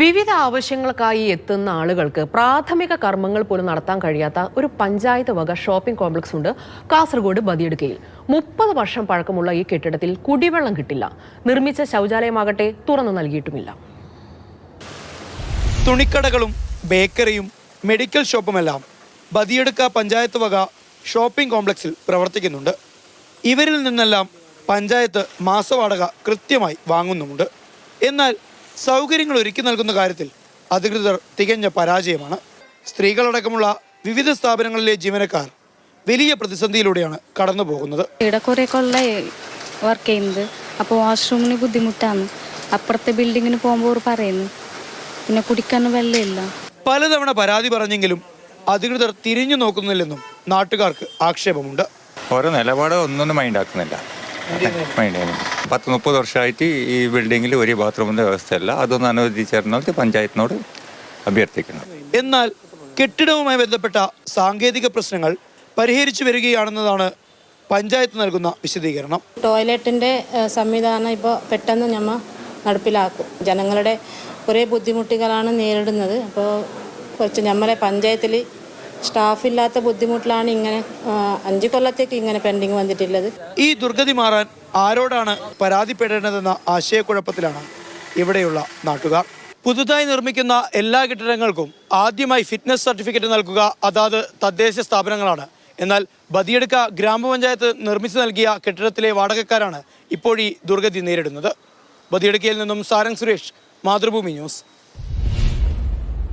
വിവിധ ആവശ്യങ്ങൾക്കായി എത്തുന്ന ആളുകൾക്ക് പ്രാഥമിക കർമ്മങ്ങൾ പോലും നടത്താൻ കഴിയാത്ത ഒരു പഞ്ചായത്ത് വക ഷോപ്പിംഗ് കോംപ്ലക്സ് ഉണ്ട് കാസർഗോഡ് ബദിയടുക്കയിൽ. 30 വർഷം പഴക്കമുള്ള ഈ കെട്ടിടത്തിൽ കുടിവെള്ളം കിട്ടില്ല. നിർമ്മിച്ച ശൗചാലയമാകട്ടെ തുറന്നു നൽകിയിട്ടുമില്ല. തുണിക്കടകളും ബേക്കറിയും മെഡിക്കൽ ഷോപ്പുമെല്ലാം ബദിയടുക്ക പഞ്ചായത്ത് വക ഷോപ്പിംഗ് കോംപ്ലക്സിൽ പ്രവർത്തിക്കുന്നുണ്ട്. ഇവരിൽ നിന്നെല്ലാം പഞ്ചായത്ത് മാസവാടക കൃത്യമായി വാങ്ങുന്നുമുണ്ട്. എന്നാൽ സൗകര്യങ്ങൾ ഒരുക്കി നൽകുന്ന കാര്യത്തിൽ അധികൃതർ തികഞ്ഞ പരാജയമാണ്. സ്ത്രീകളടക്കമുള്ള വിവിധ സ്ഥാപനങ്ങളിലെ ജീവനക്കാർ വലിയ പ്രതിസന്ധിയിലൂടെയാണ് കടന്നു പോകുന്നത്. ഇവിടെ കുറേ കൊല്ലം വർക്ക് ചെയ്യുന്നത്. അപ്പോൾ വാഷ്റൂമിന് ബുദ്ധിമുട്ടാണ്. അപ്പുറത്തെ ബിൽഡിങ്ങിന് പോകുമ്പോൾ പറയുന്നു, പിന്നെ കുടിക്കാൻ വെള്ളമില്ല. പലതവണ പരാതി പറഞ്ഞെങ്കിലും അധികൃതർ തിരിഞ്ഞു നോക്കുന്നില്ലെന്നും നാട്ടുകാർക്ക് ആക്ഷേപമുണ്ട്. ഓരോ നിലപാട് ഒന്നും മൈൻഡ് ആക്കുന്നില്ല. 10-30 വർഷമായിട്ട് ഈ ബിൽഡിങ്ങിൽ ഒരു ബാത്റൂമിന്റെ വ്യവസ്ഥയല്ല. അതൊന്ന് അനുവദിച്ചേർന്നത് പഞ്ചായത്തിനോട് അഭ്യർത്ഥിക്കണം. എന്നാൽ കെട്ടിടവുമായി ബന്ധപ്പെട്ട സാങ്കേതിക പ്രശ്നങ്ങൾ പരിഹരിച്ചു വരികയാണെന്നതാണ് പഞ്ചായത്ത് നൽകുന്ന വിശദീകരണം. ടോയ്ലറ്റിന്റെ സംവിധാനം ഇപ്പോൾ പെട്ടെന്ന് നമ്മൾ നടപ്പിലാക്കും. ജനങ്ങളുടെ കുറേ ബുദ്ധിമുട്ടുകളാണ് നേരിടുന്നത്. അപ്പോൾ കുറച്ച് നമ്മളെ പഞ്ചായത്തിൽ സ്റ്റാഫില്ലാത്ത ബുദ്ധിമുട്ടിലാണ് ഇങ്ങനെ 5 കൊല്ലത്തേക്ക് ഇങ്ങനെ പെൻഡിങ് വന്നിട്ടുള്ളത്. ഈ ദുർഗതി മാറാൻ ആരോടാണ് പരാതിപ്പെടേണ്ടതെന്ന ആശയക്കുഴപ്പത്തിലാണ് ഇവിടെയുള്ള നാട്ടുകാർ. പുതുതായി നിർമ്മിക്കുന്ന എല്ലാ കെട്ടിടങ്ങൾക്കും ആദ്യമായി ഫിറ്റ്നസ് സർട്ടിഫിക്കറ്റ് നൽകുക അതാത് തദ്ദേശ സ്ഥാപനങ്ങളാണ്. എന്നാൽ ബദിയടുക്ക ഗ്രാമപഞ്ചായത്ത് നിർമ്മിച്ചു നൽകിയ കെട്ടിടത്തിലെ വാടകക്കാരാണ് ഇപ്പോഴീ ദുർഗതി നേരിടുന്നത്. ബദിയടുക്കയിൽ നിന്നും സാരംഗ് സുരേഷ്, മാതൃഭൂമി ന്യൂസ്.